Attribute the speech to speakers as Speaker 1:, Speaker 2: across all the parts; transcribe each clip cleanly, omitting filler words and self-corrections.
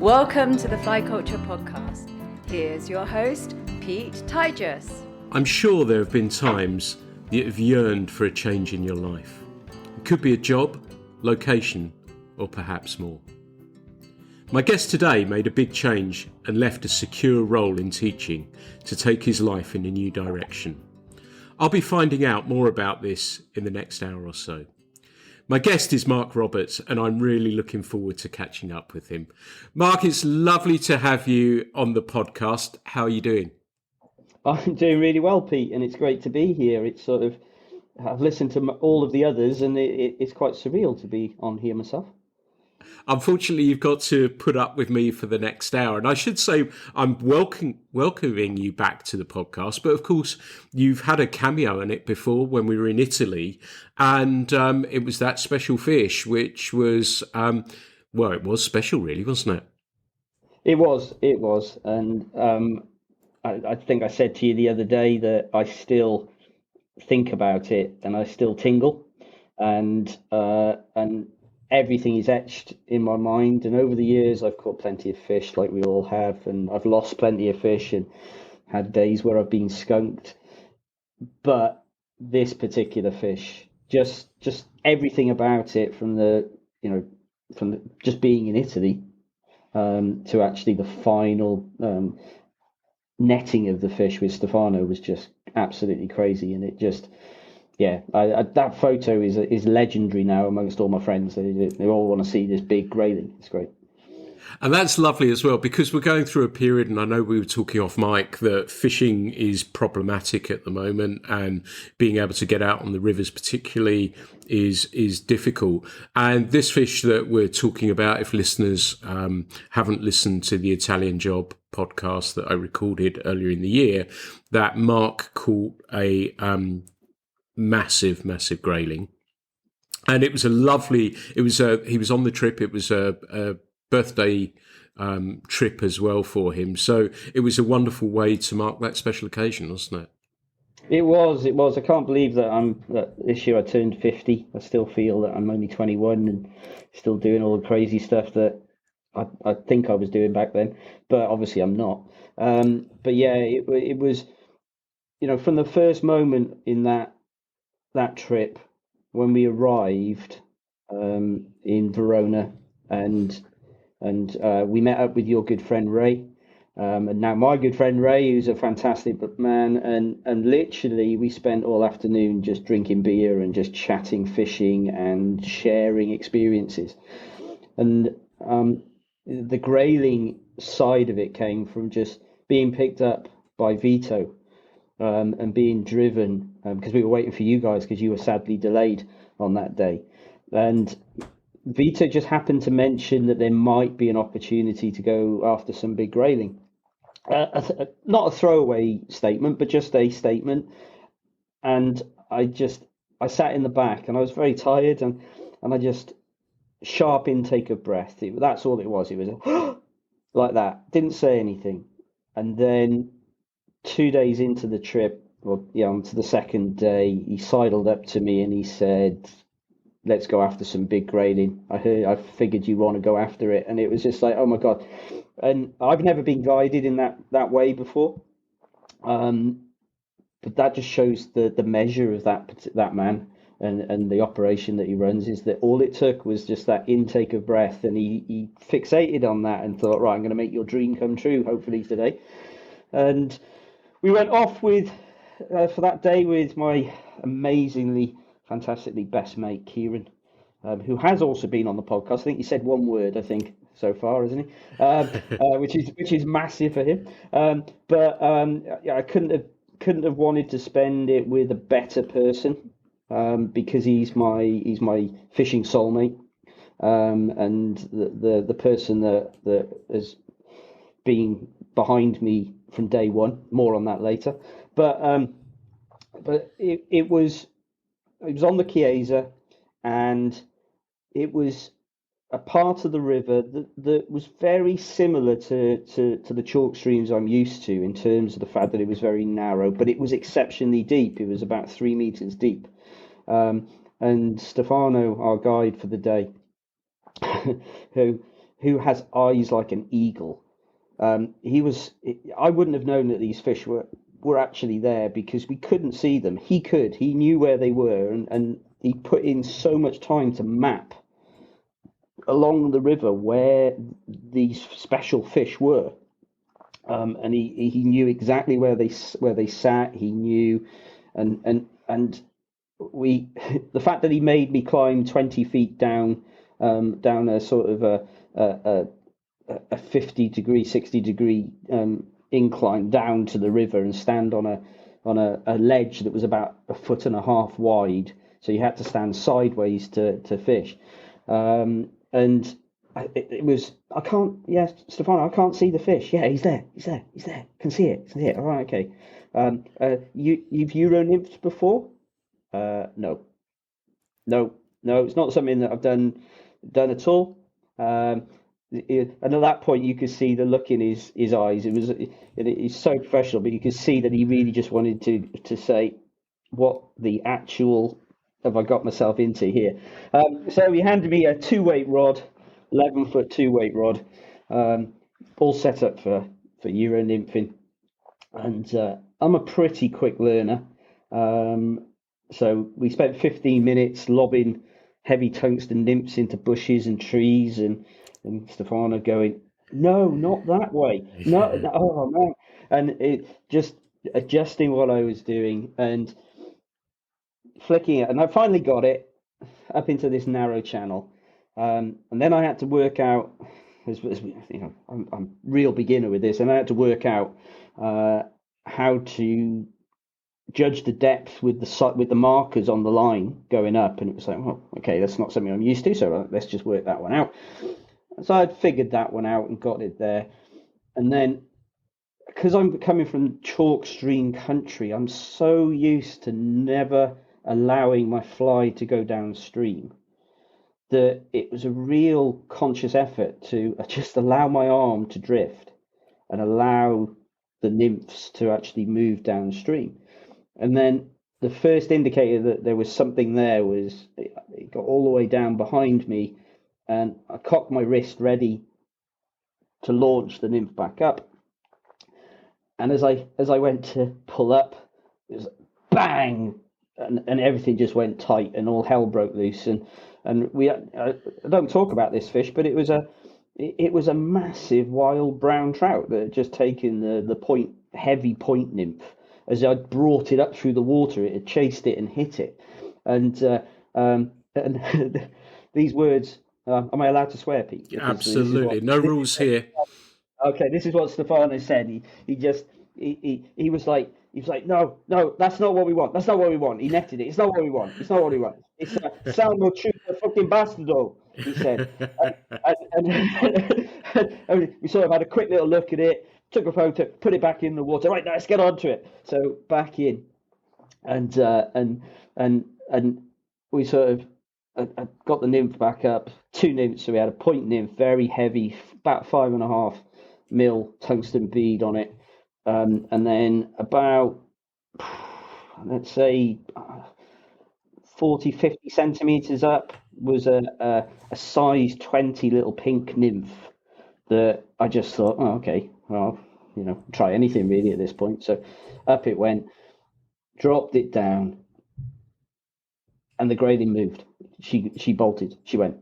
Speaker 1: Welcome to the Fly Culture Podcast. Here's your host, Pete Tigers.
Speaker 2: I'm sure there have been times that you've yearned for a change in your life. It could be a job, location, or perhaps more. My guest today made a big change and left a secure role in teaching to take his life in a new direction. I'll be finding out more about this in the next hour or so. My guest is Mark Roberts, and I'm really looking forward to catching up with him. Mark, it's lovely to have you on the podcast. How are you doing?
Speaker 3: I'm doing really well, Pete, and it's great to be here. It's sort of, I've listened to all of the others, and it's quite surreal to be on here myself.
Speaker 2: Unfortunately, you've got to put up with me for the next hour. And I should say I'm welcoming you back to the podcast. But of course, you've had a cameo in it before when we were in Italy. And it was that special fish, which was, it was special, really, wasn't it?
Speaker 3: It was. And I think I said to you the other day that I still think about it and I still tingle. And everything is etched in my mind, and over the years I've caught plenty of fish like we all have, and I've lost plenty of fish and had days where I've been skunked. But this particular fish, just everything about it, from just being in Italy to actually the final netting of the fish with Stefano was just absolutely crazy. And it just, that photo is legendary now amongst all my friends. They all want to see this big grayling. It's great.
Speaker 2: And that's lovely as well, because we're going through a period, and I know we were talking off mic, that fishing is problematic at the moment, and being able to get out on the rivers particularly is difficult. And this fish that we're talking about, if listeners haven't listened to the Italian Job podcast that I recorded earlier in the year, that Mark caught a massive grayling, and it was he was on the trip. It was a birthday trip as well for him, so it was a wonderful way to mark that special occasion, wasn't it?
Speaker 3: It was. I can't believe that this year I turned 50. I still feel that I'm only 21 and still doing all the crazy stuff that I think I was doing back then, but obviously I'm not. But yeah, it was, from the first moment in that trip, when we arrived in Verona, and we met up with your good friend Ray, and now my good friend Ray, who's a fantastic man, and literally we spent all afternoon just drinking beer and just chatting fishing and sharing experiences. And the grayling side of it came from just being picked up by Vito and being driven, because we were waiting for you guys because you were sadly delayed on that day. And Vito just happened to mention that there might be an opportunity to go after some big grayling. Not a throwaway statement, but just a statement. And I sat in the back and I was very tired, and I just, sharp intake of breath. That's all it was. It was like that. Didn't say anything. And then 2 days into the trip, onto the second day, he sidled up to me and he said, "Let's go after some big grayling. I figured you want to go after it." And it was just like, oh my God. And I've never been guided in that way before. But that just shows the measure of that man and the operation that he runs, is that all it took was just that intake of breath, and he fixated on that and thought, right, I'm going to make your dream come true, hopefully today. And we went off with for that day with my amazingly, fantastically best mate Kieran, who has also been on the podcast. I think he said one word, so far, isn't he? Which is massive for him. I couldn't have wanted to spend it with a better person, because he's my fishing soulmate, and the person that has been behind me from day one. More on that later. But it was on the Chiesa, and it was a part of the river that was very similar to the chalk streams I'm used to, in terms of the fact that it was very narrow, but it was exceptionally deep. It was about 3 meters deep. And Stefano, our guide for the day, who who has eyes like an eagle. I wouldn't have known that these fish were actually there because we couldn't see them. He could. He knew where they were, and he put in so much time to map along the river where these special fish were. And he knew exactly where they sat. He knew, and we the fact that he made me climb 20 feet down a sort of a 50-degree, 60-degree incline down to the river and stand on a ledge that was about a foot and a half wide. So you had to stand sideways to fish, and it was I can't Stefano, I can't see the fish. Yeah, he's there. Can see it. All right, okay. You've Euro nymphed before? No, it's not something that I've done at all. And at that point, you could see the look in his eyes. He's so professional, but you could see that he really just wanted to say, "What the actual have I got myself into here?" So he handed me a 2-weight rod, 11-foot 2-weight rod, all set up for Euro nymphing, and I'm a pretty quick learner. So we spent 15 minutes lobbing heavy tungsten nymphs into bushes and trees, and Stefano going, "No, not that way. No, no, oh man!" And it just adjusting what I was doing and flicking it, and I finally got it up into this narrow channel, and then I had to work out. As I'm a real beginner with this, and I had to work out how to judge the depth with the markers on the line going up, and it was like, well, okay, that's not something I'm used to, so let's just work that one out. So I'd figured that one out and got it there, and then because I'm coming from chalk stream country, I'm so used to never allowing my fly to go downstream that it was a real conscious effort to just allow my arm to drift and allow the nymphs to actually move downstream. And then the first indicator that there was something there was it got all the way down behind me, and I cocked my wrist ready to launch the nymph back up. And as I went to pull up, it was bang, and everything just went tight, and all hell broke loose. And I don't talk about this fish, but it was a massive wild brown trout that had just taken the heavy point nymph. As I brought it up through the water, it had chased it and hit it. And these words, am I allowed to swear, Pete?
Speaker 2: Absolutely, no rules here.
Speaker 3: Okay, this is what Stefano said. He was like, no, that's not what we want. That's not what we want. He netted it. It's not what we want. It's not what we want. It's Salmo Chupa fucking bastardo, he said. And we sort of had a quick little look at it, took a photo, put it back in the water. Right, now let's get onto it. So back in, and we sort of got the nymph back up. 2 nymphs. So we had a point nymph, very heavy, about 5.5 mil tungsten bead on it, and then about, let's say, 40-50 centimeters up was a size 20 little pink nymph that I just thought, oh, okay, well, try anything really at this point. So up it went, dropped it down, and the grayling moved. She bolted. She went,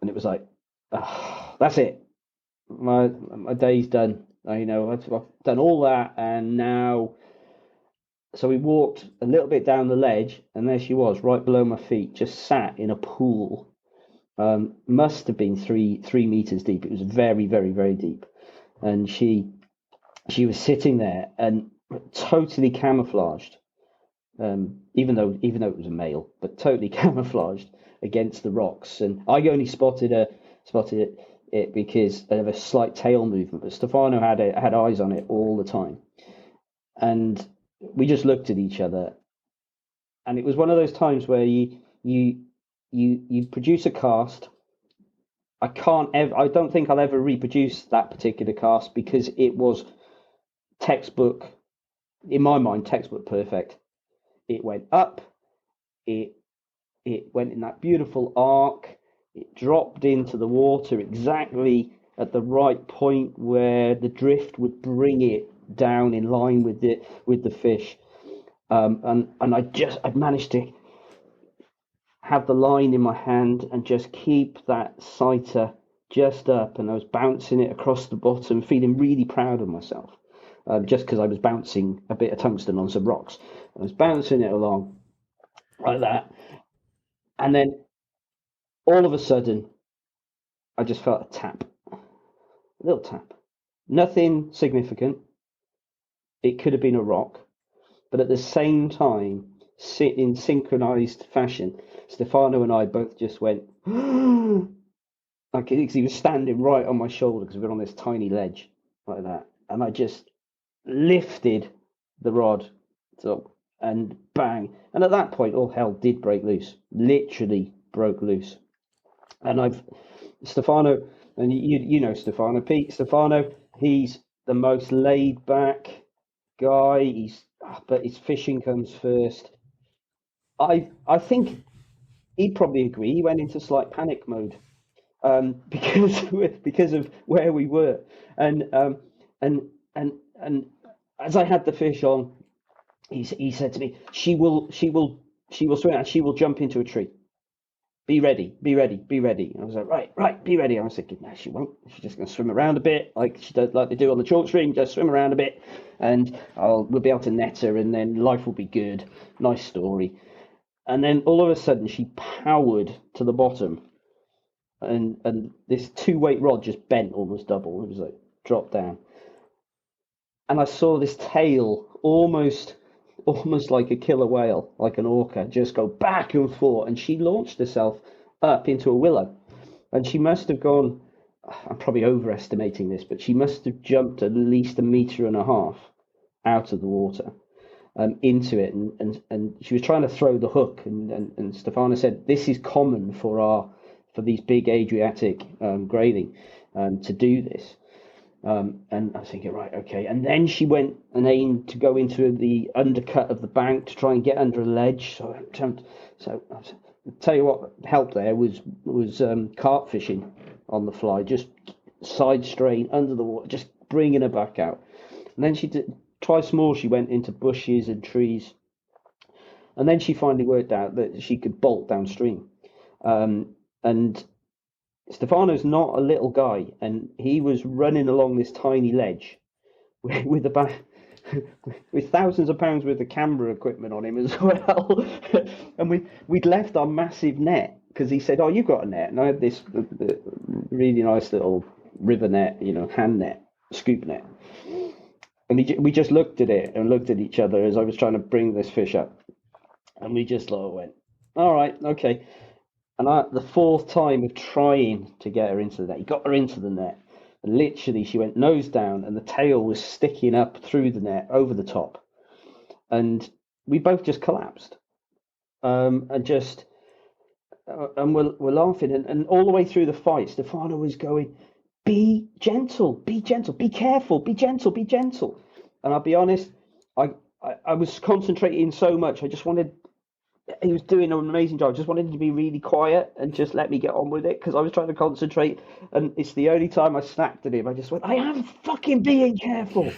Speaker 3: and it was like, oh, that's it. My day's done. I've done all that, and now. So we walked a little bit down the ledge, and there she was, right below my feet, just sat in a pool. Must have been 3 meters deep. It was very, very, very deep, and she was sitting there and totally camouflaged. Even though it was a male, but totally camouflaged against the rocks. And I only spotted it because of a slight tail movement, but Stefano had eyes on it all the time. And we just looked at each other, and it was one of those times where you produce a cast. I don't think I'll ever reproduce that particular cast because it was textbook, in my mind, textbook perfect. It went up, it went in that beautiful arc. it dropped into the water exactly at the right point where the drift would bring it down in line with the fish. And I'd managed to have the line in my hand and just keep that sighter just up, and I was bouncing it across the bottom, feeling really proud of myself, just because I was bouncing a bit of tungsten on some rocks. I was bouncing it along like that, and then all of a sudden, I just felt a tap, a little tap, nothing significant. It could have been a rock, but at the same time, in synchronized fashion, Stefano and I both just went, like he was standing right on my shoulder because we were on this tiny ledge like that, and I just lifted the rod up and bang, and at that point all hell did break loose, literally broke loose. And Stefano, and you know Stefano, Pete Stefano, he's the most laid back guy. But his fishing comes first. I think he'd probably agree. He went into slight panic mode, because of where we were, and and and as I had the fish on, he said to me, she will swim and she will jump into a tree. Be ready, be ready, be ready. And I was like, right, be ready. I was thinking, no, she won't. She's just going to swim around a bit, like she does, like they do on the chalk stream. Just swim around a bit, and we'll be able to net her, and then life will be good. Nice story. And then all of a sudden, she powered to the bottom, and this 2-weight rod just bent almost double. It was like dropped down, and I saw this tail almost like a killer whale, like an orca, just go back and forth, and she launched herself up into a willow, and she must have gone. I'm probably overestimating this, but she must have jumped at least 1.5 meters out of the water, into it, and she was trying to throw the hook, and Stefano said this is common for these big Adriatic grayling to do this. And I was thinking, right, okay. And then she went and aimed to go into the undercut of the bank to try and get under a ledge. So I'll tell you what helped there was carp fishing on the fly, just side strain under the water, just bringing her back out. And then she did twice more. She went into bushes and trees, and then she finally worked out that she could bolt downstream. And Stefano's not a little guy, and he was running along this tiny ledge with about with thousands of pounds worth of camera equipment on him as well. And we'd left our massive net because he said, "Oh, you've got a net," and I had this really nice little river net, hand net, scoop net. And we just looked at it and looked at each other as I was trying to bring this fish up, and we just went, "All right, okay." And the 4th time of trying to get her into the net, he got her into the net. And literally, she went nose down, and the tail was sticking up through the net over the top. And we both just collapsed. And we're laughing. And all the way through the fight, Stefano was going, be gentle, be careful, be gentle. And I'll be honest, I was concentrating so much. He was doing an amazing job. I just wanted him to be really quiet and just let me get on with it because I was trying to concentrate. And it's the only time I snapped at him. I just went, I am fucking being careful.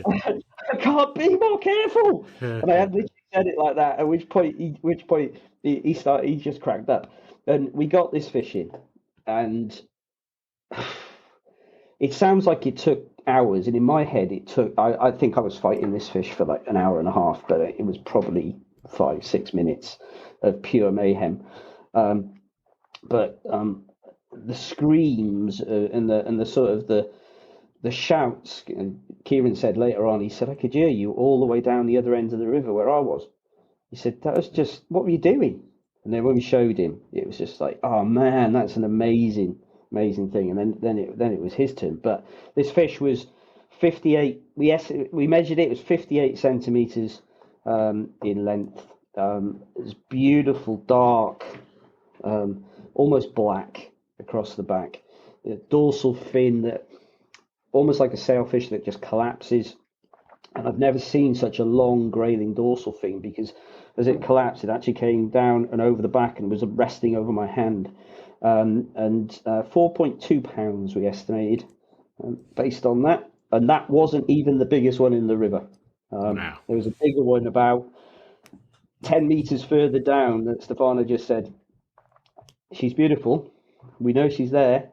Speaker 3: I can't be more careful. And I had literally said it like that. At which point he just cracked up. And we got this fish in, and it sounds like it took hours. And in my head, it took. I think I was fighting this fish for like an hour and a half, but it was probably 5-6 minutes of pure mayhem. But the screams and the sort of the shouts. And Kieran said later on, he said, I could hear you all the way down the other end of the river where I was. He said, that was just, what were you doing? And then when we showed him, it was just like, oh man, that's an amazing thing. And then it was his turn. But this fish was 58. We measured it. It was 58 centimeters in length. It's beautiful, dark, almost black across the back. The dorsal fin that almost like a sailfish that just collapses. And I've never seen such a long grayling dorsal fin because as it collapsed, it actually came down and over the back and was resting over my hand. And 4.2 pounds we estimated based on that, and that wasn't even the biggest one in the river.
Speaker 2: Wow.
Speaker 3: There was a bigger one about 10 meters further down that Stefano just said, she's beautiful. We know she's there.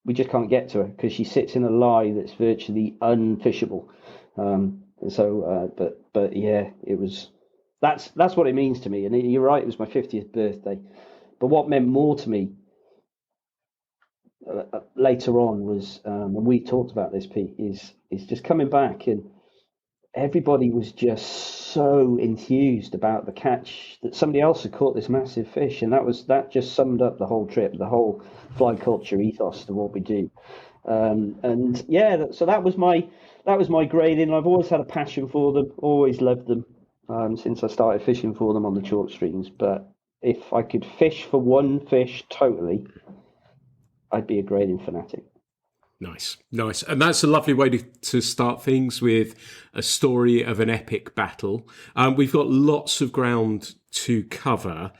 Speaker 3: We just can't get to her because she sits in a lie that's virtually unfishable. But yeah, it was. That's what it means to me. And you're right, it was my 50th birthday. But what meant more to me later on was, and we talked about this, Pete, is just coming back, and everybody was just so enthused about the catch that somebody else had caught this massive fish, and that just summed up the whole trip, the whole fly culture ethos of what we do. And yeah, so that was my grayling. I've always had a passion for them, always loved them since I started fishing for them on the chalk streams. But if I could fish for one fish totally, I'd be a grayling fanatic.
Speaker 2: Nice. And that's a lovely way to start things, with a story of an epic battle. We've got lots of ground to cover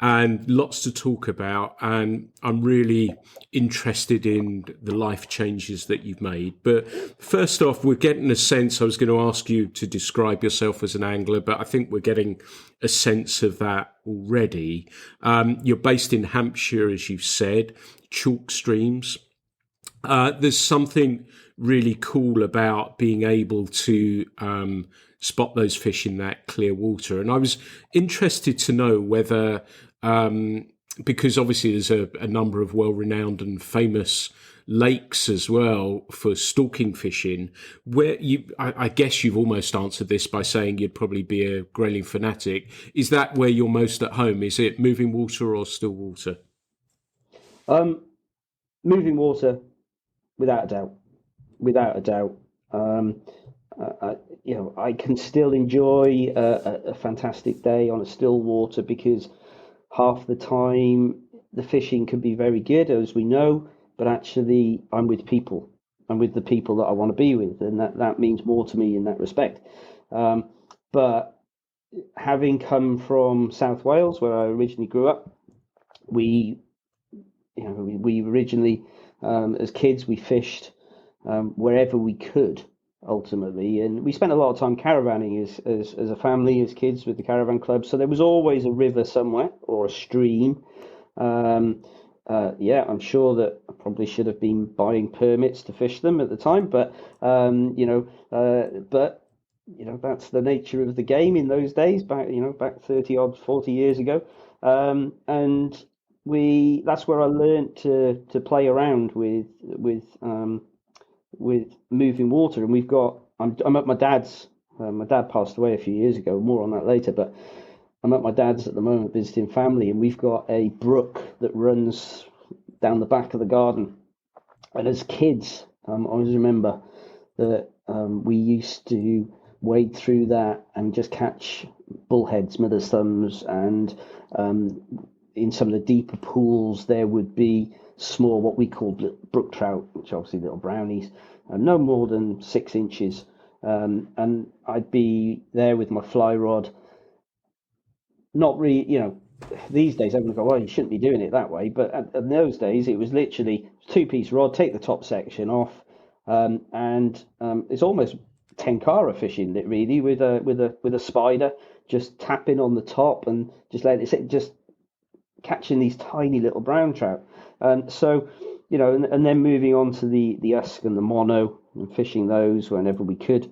Speaker 2: and lots to talk about, and I'm really interested in the life changes that you've made. But first off, we're getting a sense, I was going to ask you to describe yourself as an angler, but I think we're getting a sense of that already. You're based in Hampshire, as you've said, chalk streams. There's something really cool about being able to spot those fish in that clear water. And I was interested to know whether, because obviously there's a number of well-renowned and famous lakes as well for stalking fishing, where I guess you've almost answered this by saying you'd probably be a grayling fanatic. Is that where you're most at home? Is it moving water or still water?
Speaker 3: Moving water. Without a doubt. I can still enjoy a fantastic day on a still water, because half the time the fishing can be very good, as we know, but actually I'm with people. I'm with the people that I want to be with, and that means more to me in that respect. But having come from South Wales, where I originally grew up, we originally, as kids, we fished wherever we could, ultimately, and we spent a lot of time caravanning as a family, as kids, with the caravan club. So there was always a river somewhere or a stream. I'm sure that I probably should have been buying permits to fish them at the time, but that's the nature of the game in those days, back 30 odd 40 years ago. And that's where I learned to play around with moving water. And I'm at my dad's. My dad passed away a few years ago. More on that later. But I'm at my dad's at the moment visiting family, and we've got a brook that runs down the back of the garden. And as kids, I always remember that we used to wade through that and just catch bullheads, mother's thumbs, and in some of the deeper pools there would be small, what we called brook trout, which are obviously little brownies, no more than 6 inches. And I'd be there with my fly rod. Not really, these days everyone go, well, you shouldn't be doing it that way. But in those days, it was literally 2-piece rod, take the top section off, and it's almost tenkara fishing it really, with a spider, just tapping on the top and just letting it sit, just catching these tiny little brown trout. So, and then moving on to the usk and the mono, and fishing those whenever we could.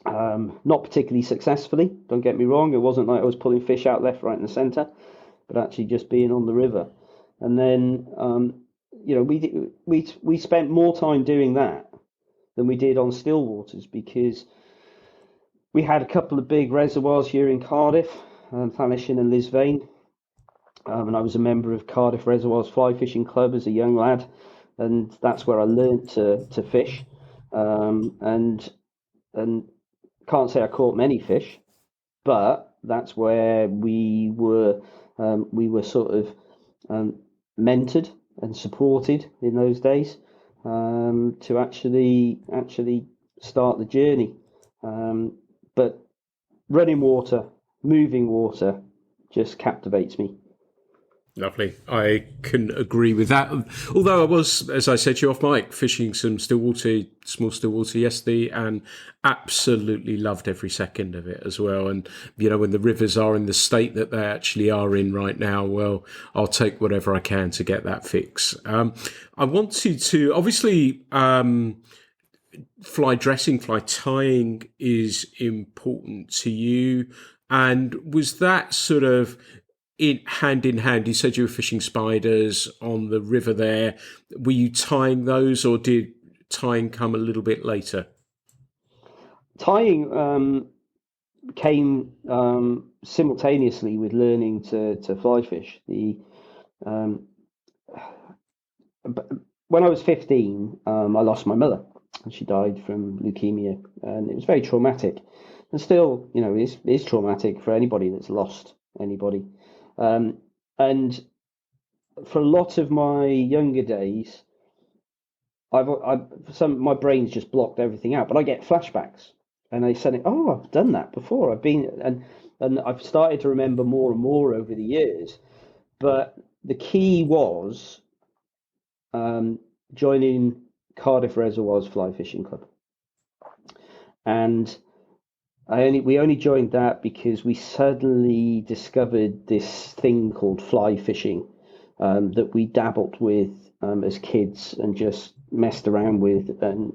Speaker 3: Not particularly successfully, don't get me wrong. It wasn't like I was pulling fish out left, right, and centre, but actually just being on the river. And then, we spent more time doing that than we did on still waters, because we had a couple of big reservoirs here in Cardiff, Llanellishen and Lisvane. And I was a member of Cardiff Reservoirs Fly Fishing Club as a young lad, and that's where I learnt to fish. And can't say I caught many fish, but that's where we were sort of mentored and supported in those days, to actually start the journey. But running water, moving water, just captivates me.
Speaker 2: Lovely. I can agree with that. Although I was, as I said to you off mic, fishing some small stillwater yesterday, and absolutely loved every second of it as well. And, when the rivers are in the state that they actually are in right now, well, I'll take whatever I can to get that fix. I wanted to, obviously, fly dressing, fly tying is important to you. And was that sort of in hand? You said you were fishing spiders on the river there. Were you tying those, or did tying come a little bit later?
Speaker 3: Tying came simultaneously with learning to fly fish. Um, when I was 15, I lost my mother, and she died from leukemia, and it was very traumatic. And still, is traumatic for anybody that's lost anybody. And for a lot of my younger days, my brain's just blocked everything out, but I get flashbacks, and I said, "Oh, I've done that before. I've been," and I've started to remember more and more over the years. But the key was joining Cardiff Reservoirs Fly Fishing Club, and we only joined that because we suddenly discovered this thing called fly fishing that we dabbled with as kids and just messed around with, and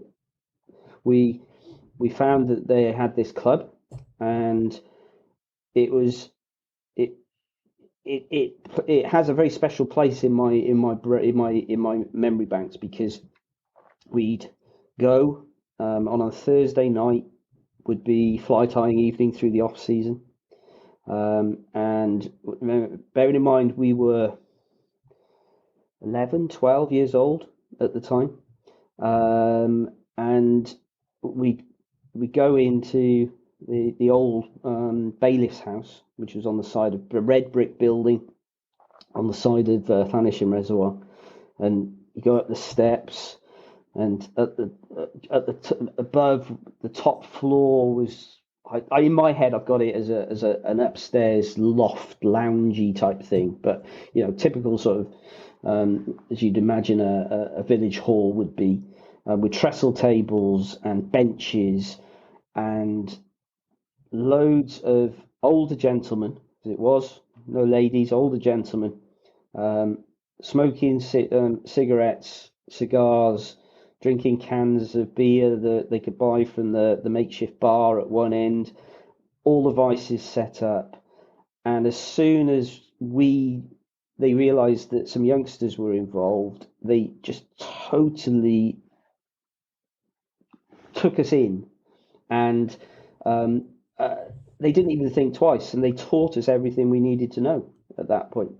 Speaker 3: we we found that they had this club, and it was it it has a very special place in my memory banks, because we'd go on a Thursday night, would be fly tying evening through the off season, and bearing in mind we were 11, 12 years old at the time, and we we go into the old bailiff's house, which was on the side of the red brick building on the side of Llanisham Reservoir, and you go up the steps, and above the top floor was. In my head, I've got it as an upstairs loft, loungy type thing, but typical sort of as you'd imagine a village hall would be, with trestle tables and benches and loads of older gentlemen, as it was, no ladies, older gentlemen, smoking cigarettes, cigars, drinking cans of beer that they could buy from the makeshift bar at one end, all the vices set up. And as soon as they realised that some youngsters were involved, they just totally took us in, and um, they didn't even think twice, and they taught us everything we needed to know at that point.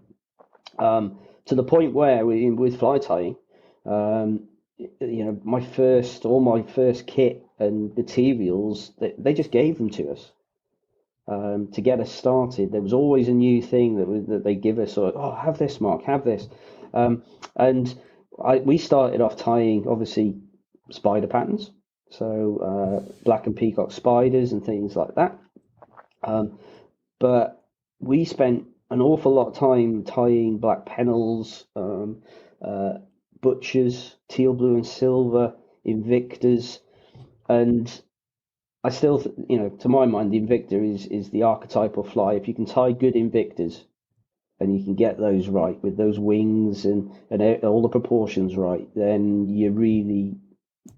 Speaker 3: To the point where with fly tying, all my first kit and materials, they just gave them to us to get us started. There was always a new thing that they give us, or have this, Mark, have this, and we started off tying obviously spider patterns, so black and peacock spiders and things like that. But we spent an awful lot of time tying black pennels, butchers, teal blue and silver, invictors, and I still, to my mind, the invictor is the archetypal fly. If you can tie good invictors and you can get those right with those wings and all the proportions right, then you're really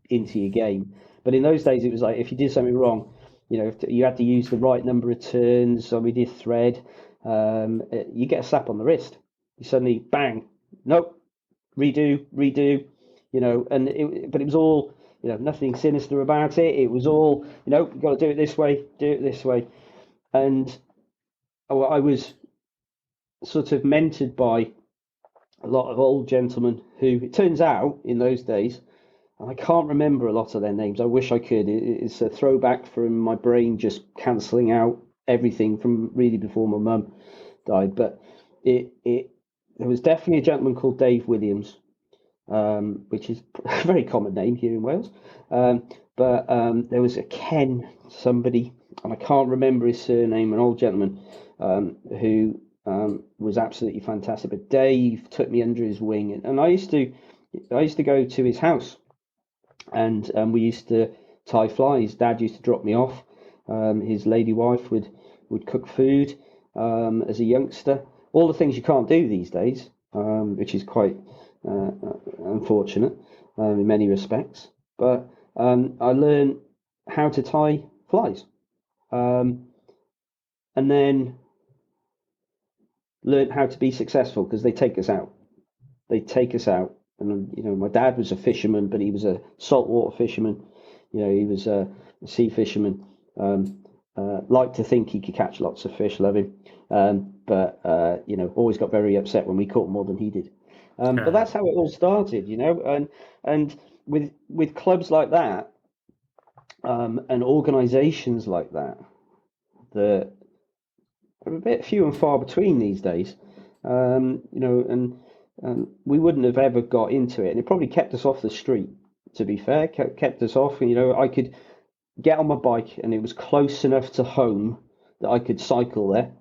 Speaker 3: into your game. But in those days, it was like if you did something wrong, you had to use the right number of turns. So we did thread. You get a slap on the wrist. You suddenly bang, nope, redo, but it was all, nothing sinister about it. It was all, you've got to do it this way. And I was sort of mentored by a lot of old gentlemen who, it turns out, in those days, and I can't remember a lot of their names. I wish I could. It's a throwback from my brain just cancelling out everything from really before my mum died. But there was definitely a gentleman called Dave Williams, which is a very common name here in Wales. But there was a Ken somebody, and I can't remember his surname, an old gentleman who was absolutely fantastic. But Dave took me under his wing, and I used to go to his house, and we used to tie flies. Dad used to drop me off. His lady wife would cook food as a youngster. All the things you can't do these days, which is quite unfortunate in many respects. But I learned how to tie flies, and then learned how to be successful because they take us out. They take us out, and my dad was a fisherman, but he was a saltwater fisherman. He was a sea fisherman. Liked to think he could catch lots of fish, love him. But always got very upset when we caught more than he did. But that's how it all started, and with clubs like that, and organisations like that are a bit few and far between these days. And we wouldn't have ever got into it, and it probably kept us off the street. To be fair, kept us off. I could get on my bike, and it was close enough to home that I could cycle there.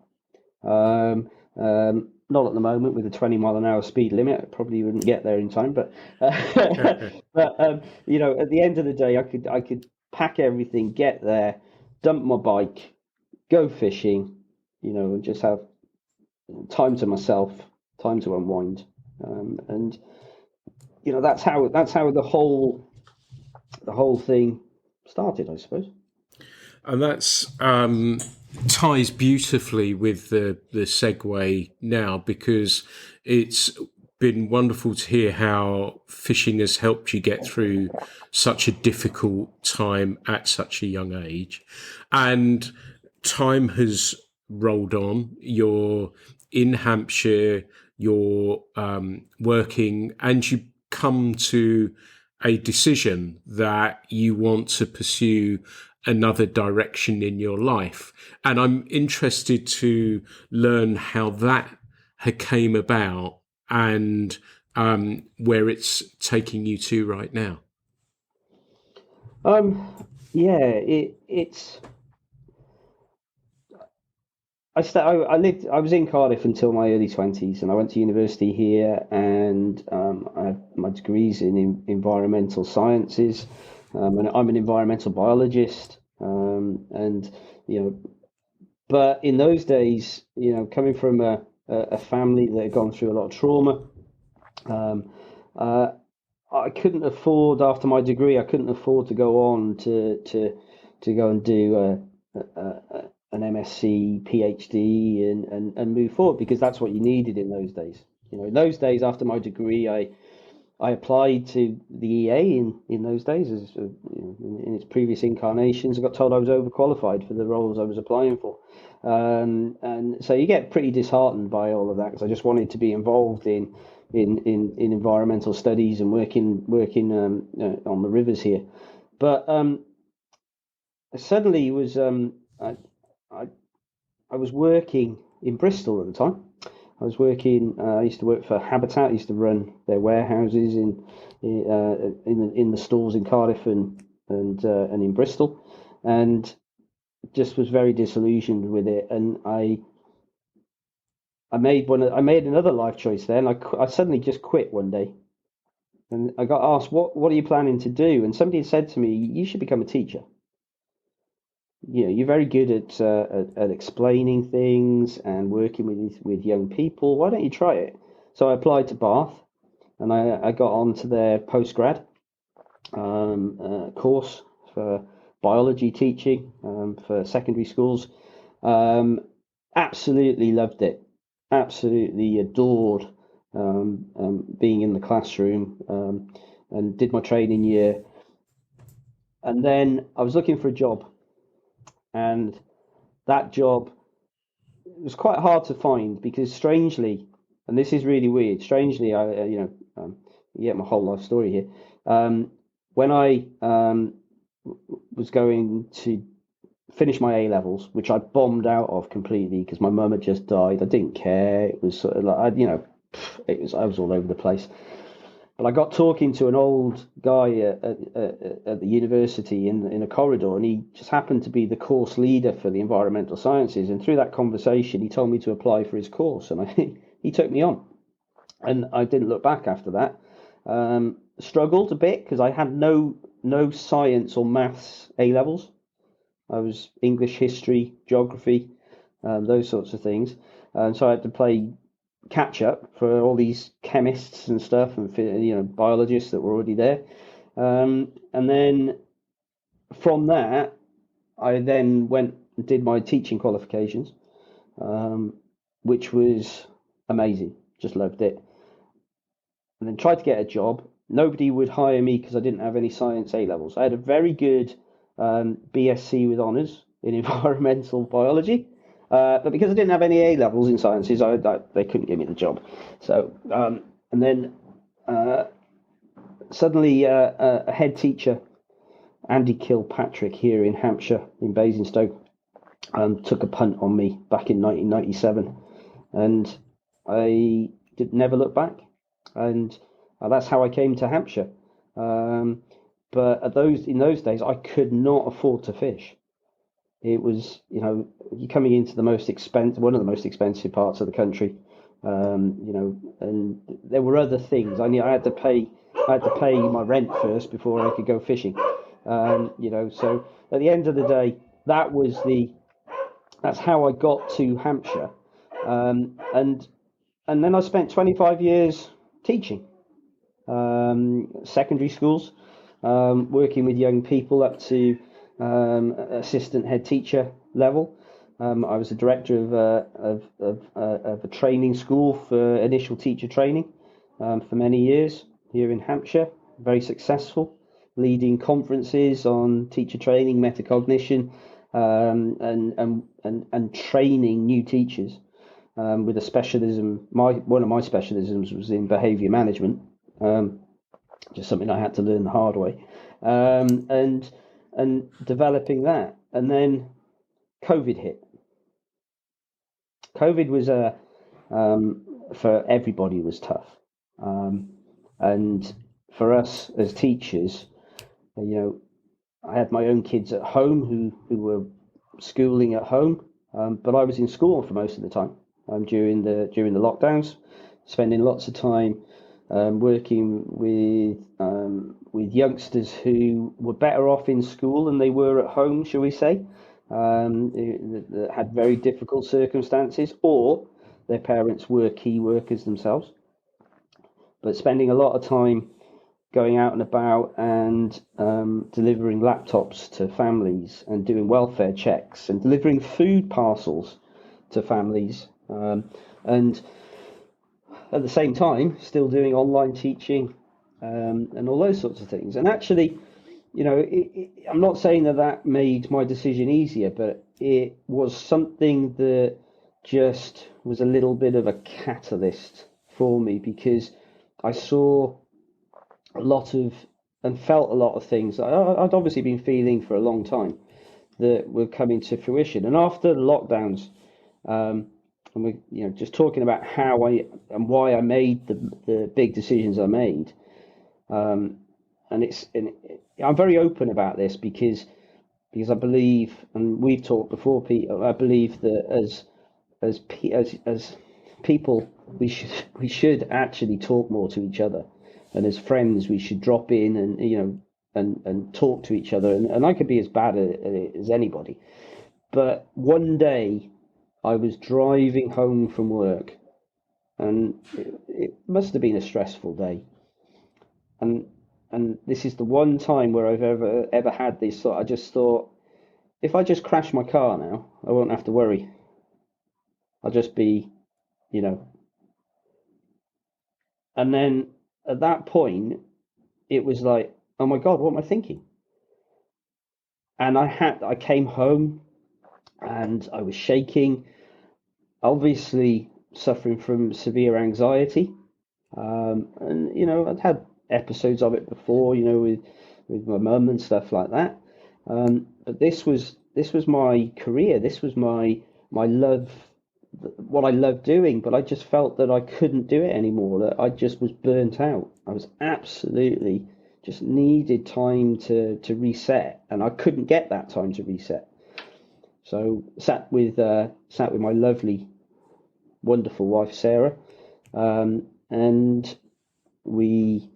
Speaker 3: Not at the moment with a 20-mile-an-hour speed limit. I probably wouldn't get there in time, but but at the end of the day, I could pack everything, get there, dump my bike, go fishing, and just have time to myself, time to unwind, and that's how the whole thing started, I suppose.
Speaker 2: And that's ties beautifully with the segue now, because it's been wonderful to hear how fishing has helped you get through such a difficult time at such a young age. And time has rolled on. You're in Hampshire, you're working, and you come to a decision that you want to pursue another direction in your life. And I'm interested to learn how that came about and where it's taking you to right now.
Speaker 3: It's. I was in Cardiff until my early 20s, and I went to university here, and I have my degrees in environmental sciences, and I'm an environmental biologist, and but in those days, coming from a family that had gone through a lot of trauma, I couldn't afford, after my degree, I couldn't afford to go on to go and do an MSc, PhD, and move forward, because that's what you needed in those days. In those days, after my degree, I applied to the EA in those days, as in its previous incarnations. I got told I was overqualified for the roles I was applying for, and so you get pretty disheartened by all of that, because I just wanted to be involved in environmental studies and working on the rivers here. But suddenly was I was working in Bristol at the time. I was working. I used to work for Habitat. I used to run their warehouses in the stores in Cardiff and in Bristol, and just was very disillusioned with it. And I made another life choice then. I suddenly just quit one day, and I got asked, "What are you planning to do?" And somebody had said to me, "You should become a teacher. You're very good at explaining things and working with young people. Why don't you try it?" So I applied to Bath, and I got onto their postgrad course for biology teaching for secondary schools. Absolutely loved it. Absolutely adored being in the classroom, and did my training year. And then I was looking for a job. And that job was quite hard to find, because strangely, and this is really weird, strangely, you get my whole life story here. When I was going to finish my A levels, which I bombed out of completely because my mum had just died. I didn't care. It was sort of like I was all over the place. But I got talking to an old guy at the university in a corridor, and he just happened to be the course leader for the environmental sciences. And through that conversation, he told me to apply for his course, and he took me on. And I didn't look back after that. Struggled a bit because I had no science or maths A levels. I was English, history, geography, those sorts of things, and so I had to play catch up for all these chemists and stuff, and biologists that were already there. And then from that, I then went and did my teaching qualifications, which was amazing. Just loved it. And then tried to get a job. Nobody would hire me because I didn't have any science A levels. I had a very good BSc with honours in environmental biology, but because I didn't have any A levels in sciences, they couldn't give me the job. So, and then suddenly a head teacher, Andy Kilpatrick, here in Hampshire, in Basingstoke, took a punt on me back in 1997, and I never looked back. And that's how I came to Hampshire. But in those days, I could not afford to fish. It was, you're coming into one of the most expensive parts of the country, and there were other things. I had to pay my rent first before I could go fishing. So at the end of the day, that's how I got to Hampshire, and then I spent 25 years teaching secondary schools, working with young people up to assistant head teacher level. I was the director of a training school for initial teacher training for many years here in Hampshire. Very successful, leading conferences on teacher training, metacognition, and training new teachers. With a specialism, one of my specialisms was in behaviour management, just something I had to learn the hard way, and developing that. And then COVID hit. COVID was for everybody was tough, and for us as teachers, I had my own kids at home who were schooling at home, but I was in school for most of the time. During the lockdowns, spending lots of time working with youngsters who were better off in school than they were at home, shall we say, that had very difficult circumstances, or their parents were key workers themselves. But spending a lot of time going out and about and delivering laptops to families and doing welfare checks and delivering food parcels to families. And at the same time, still doing online teaching and all those sorts of things. And actually, I'm not saying that made my decision easier, but it was something that just was a little bit of a catalyst for me, because I saw a lot of and felt a lot of things that I'd obviously been feeling for a long time that were coming to fruition. And after the lockdowns, and we're just talking about how and why I made the big decisions I made, and I'm very open about this because I believe, and we've talked before, Pete, I believe that as people we should actually talk more to each other, and as friends we should drop in and talk to each other, and I could be as bad as anybody, but one day I was driving home from work, and it must have been a stressful day. And this is the one time where I've ever had this thought. I just thought, if I just crash my car now, I won't have to worry. I'll just be, And then at that point, it was like, oh my God, what am I thinking? And I came home and I was shaking, obviously suffering from severe anxiety. And I'd had episodes of it before, with my mum and stuff like that. But this was my career. This was my love, what I loved doing. But I just felt that I couldn't do it anymore. That I just was burnt out. I was absolutely just needed time to reset, and I couldn't get that time to reset. So sat with my lovely, wonderful wife Sarah, and we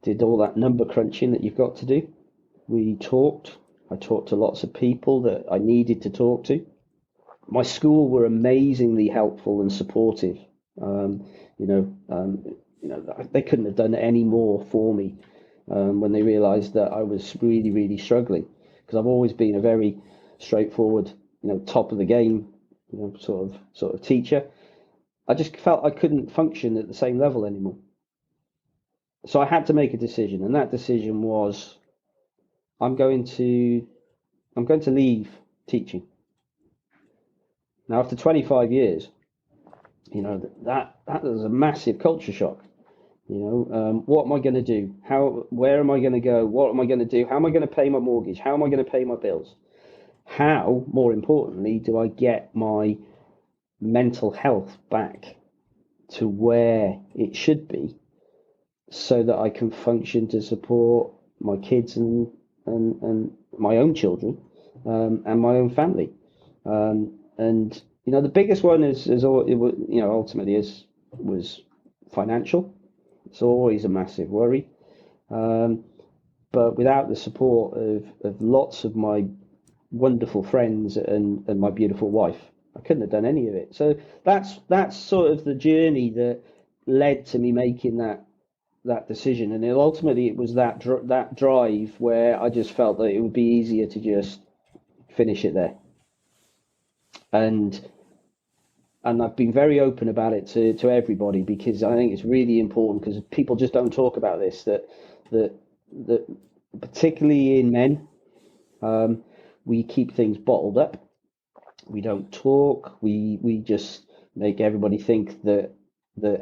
Speaker 3: did all that number crunching that you've got to do. We talked. I talked to lots of people that I needed to talk to. My school were amazingly helpful and supportive. Um, you know, um, they couldn't have done any more for me when they realised that I was really, really struggling, because I've always been a very straightforward, top of the game, sort of teacher. I just felt I couldn't function at the same level anymore. So I had to make a decision, and that decision was I'm going to I'm going to leave teaching. Now, after 25 years, that was a massive culture shock. What am I going to do? Where am I going to go? What am I going to do? How am I going to pay my mortgage? How am I going to pay my bills? How, more importantly, do I get my mental health back to where it should be so that I can function to support my kids and my own children, and my own family? And the biggest one ultimately was financial. It's always a massive worry. But without the support of lots of my wonderful friends and my beautiful wife, I couldn't have done any of it. So that's sort of the journey that led to me making that decision. And ultimately it was that drive where I just felt that it would be easier to just finish it there. And I've been very open about it to everybody, because I think it's really important, because people just don't talk about this, that particularly in men, we keep things bottled up. We don't talk. We just make everybody think that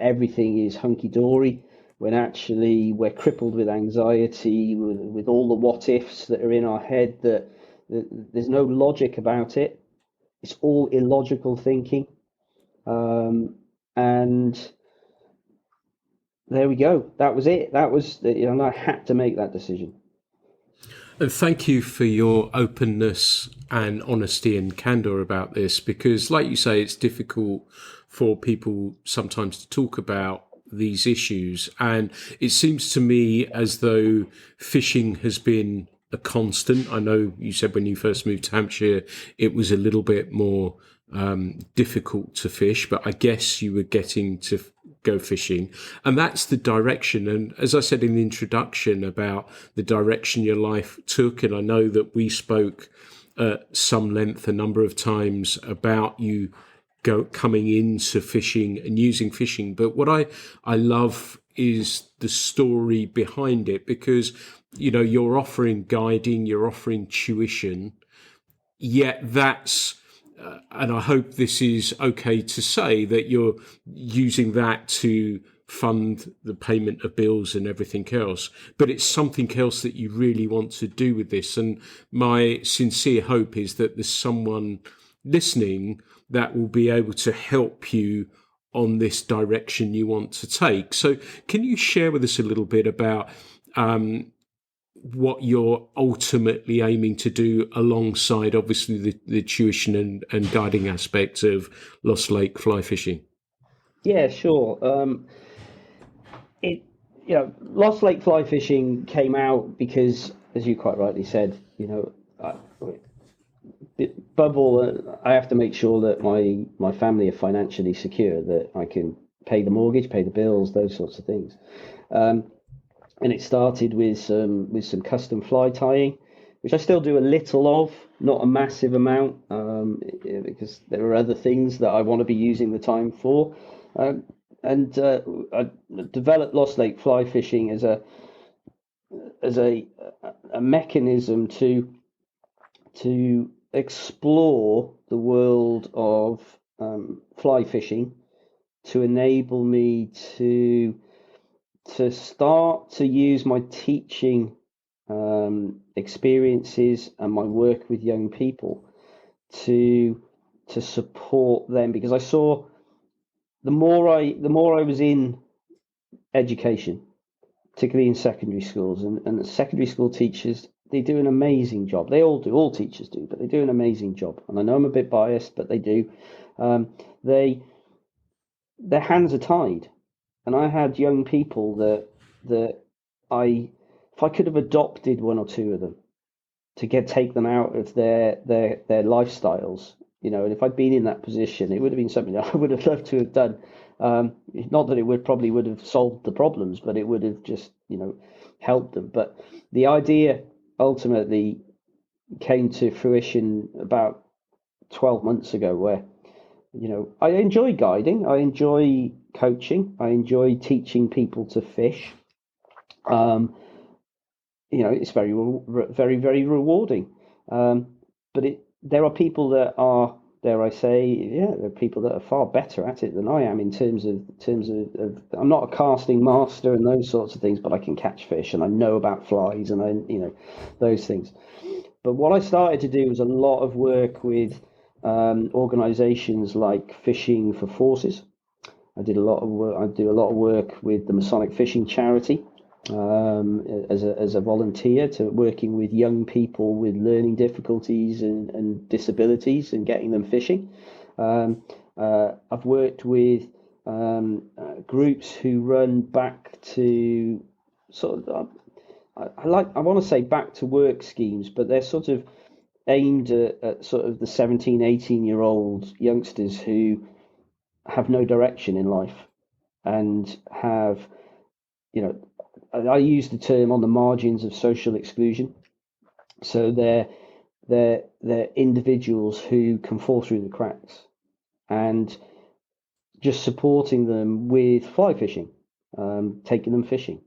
Speaker 3: everything is hunky dory, when actually we're crippled with anxiety, with all the what ifs that are in our head. That there's no logic about it. It's all illogical thinking. And there we go. That was it. That was, I had to make that decision.
Speaker 2: And thank you for your openness and honesty and candor about this, because, like you say, it's difficult for people sometimes to talk about these issues. And it seems to me as though fishing has been a constant. I know you said when you first moved to Hampshire, it was a little bit more difficult to fish, but I guess you were getting to go fishing, and that's the direction. And as I said in the introduction about the direction your life took, and I know that we spoke at some length a number of times about you coming into fishing and using fishing, but what I love is the story behind it, because you're offering guiding, you're offering tuition, yet that's and I hope this is okay to say, that you're using that to fund the payment of bills and everything else, but it's something else that you really want to do with this. And my sincere hope is that there's someone listening that will be able to help you on this direction you want to take. So can you share with us a little bit about what you're ultimately aiming to do alongside, obviously, the tuition and guiding aspects of Lost Lake fly fishing?
Speaker 3: Yeah, sure. Lost Lake fly fishing came out because, as you quite rightly said, above all, I have to make sure that my family are financially secure, that I can pay the mortgage, pay the bills, those sorts of things. And it started with some custom fly tying, which I still do a little of, not a massive amount, because there are other things that I want to be using the time for. And I developed Lost Lake fly fishing as a mechanism to explore the world of fly fishing, to enable me to start to use my teaching experiences and my work with young people to support them, because I saw the more I was in education, particularly in secondary schools. And the secondary school teachers, they do an amazing job. They all do, all teachers do, but they do an amazing job. And I know I'm a bit biased, but they do. Their hands are tied. And I had young people that if I could have adopted one or two of them to take them out of their lifestyles, and if I'd been in that position, it would have been something that I would have loved to have done. Not that it probably would have solved the problems, but it would have just, helped them. But the idea ultimately came to fruition about 12 months ago, where, I enjoy guiding, I enjoy coaching, I enjoy teaching people to fish. It's very, very, very rewarding. But there are people that are, dare I say, there are people that are far better at it than I am in terms of I'm not a casting master and those sorts of things, but I can catch fish and I know about flies and those things. But what I started to do was a lot of work with organisations like Fishing for Forces. I do a lot of work with the Masonic Fishing Charity. As a volunteer, to working with young people with learning difficulties and disabilities and getting them fishing. I've worked with groups who run back to sort of I want to say back to work schemes, but they're sort of aimed at sort of the 17, 18-year-old youngsters who have no direction in life and have, I use the term on the margins of social exclusion. So they're individuals who can fall through the cracks, and just supporting them with fly fishing, taking them fishing.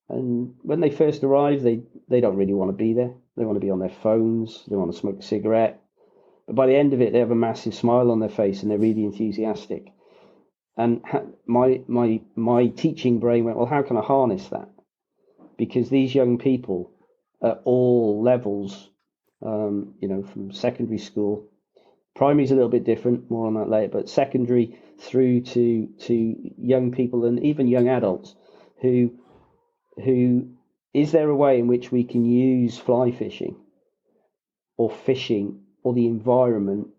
Speaker 3: And when they first arrive, they don't really want to be there. They want to be on their phones. They want to smoke a cigarette. But by the end of it, they have a massive smile on their face and they're really enthusiastic. And my teaching brain went, well, how can I harness that? Because these young people at all levels, from secondary school, primary is a little bit different, more on that later, but secondary through to young people and even young adults who is there a way in which we can use fly fishing or fishing or the environment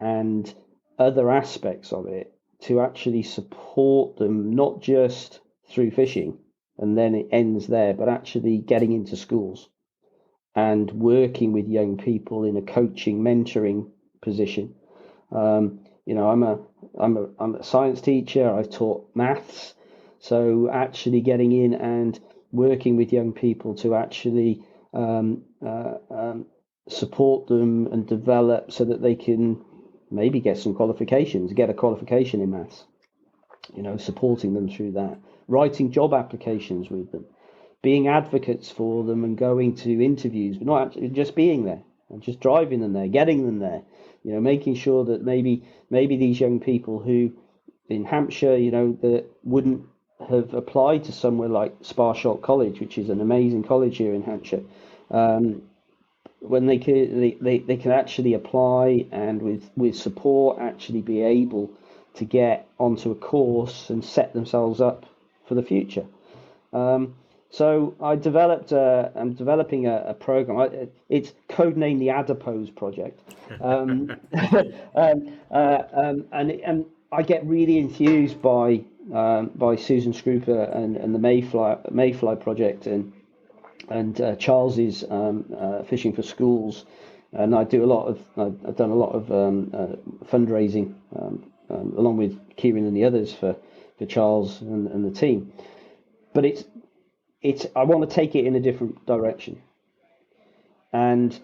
Speaker 3: and other aspects of it to actually support them, not just through fishing and then it ends there, but actually getting into schools and working with young people in a coaching, mentoring position. I'm a science teacher. I've taught maths, so actually getting in and working with young people to actually support them and develop so that they can maybe get some qualifications, get a qualification in maths. Supporting them through that, writing job applications with them, being advocates for them and going to interviews, but not actually just being there and just driving them there, getting them there, making sure that maybe these young people who in Hampshire, that wouldn't have applied to somewhere like Sparsholt College, which is an amazing college here in Hampshire, when they can actually apply and with support actually be able to get onto a course and set themselves up for the future. So I'm developing a program. It's codenamed the Adipose Project, and I get really enthused by Susan Scruper and the Mayfly Project and Charles's Fishing for Schools, and I've done a lot of fundraising along with Kieran and the others for Charles and the team. But I want to take it in a different direction, and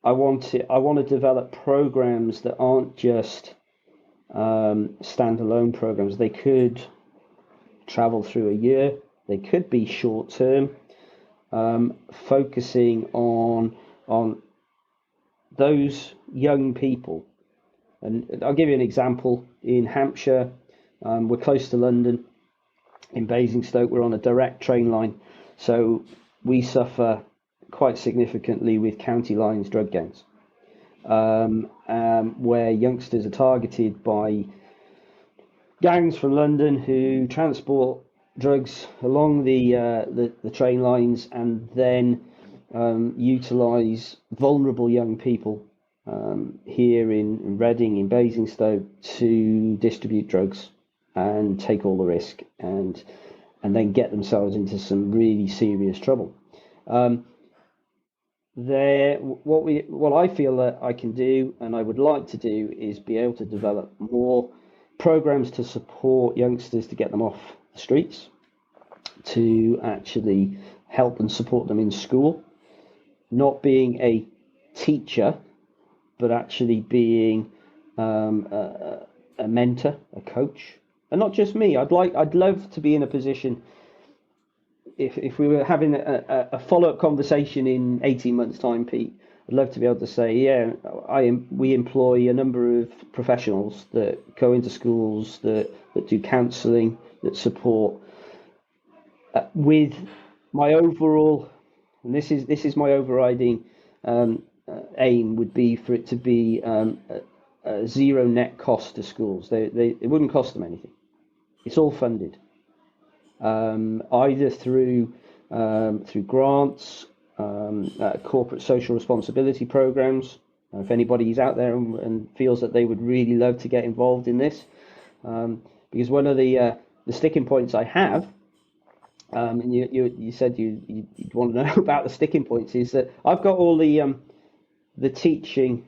Speaker 3: I want to develop programs that aren't just standalone programs. They could travel through a year. They could be short term, focusing on those young people. And I'll give you an example. In Hampshire, we're close to London. In Basingstoke, we're on a direct train line, so we suffer quite significantly with county lines drug gangs, where youngsters are targeted by gangs from London who transport drugs along the train lines, and then utilise vulnerable young people here in Reading, in Basingstoke, to distribute drugs and take all the risk, and then get themselves into some really serious trouble. What I feel that I can do, and I would like to do, is be able to develop more programs to support youngsters to get them off the streets, to actually help and support them in school, not being a teacher, but actually being a mentor, a coach, and not just me. I'd love to be in a position. If we were having a follow-up conversation in 18 months' time, Pete, I'd love to be able to say, yeah, we employ a number of professionals that go into schools, that do counselling, that support. With my overall, and this is my overriding aim, would be for it to be a zero net cost to schools. It wouldn't cost them anything. It's all funded. Either through grants, corporate social responsibility programs. If anybody's out there and feels that they would really love to get involved in this, because one of the sticking points I have, and you said you'd want to know about the sticking points, is that I've got all the teaching,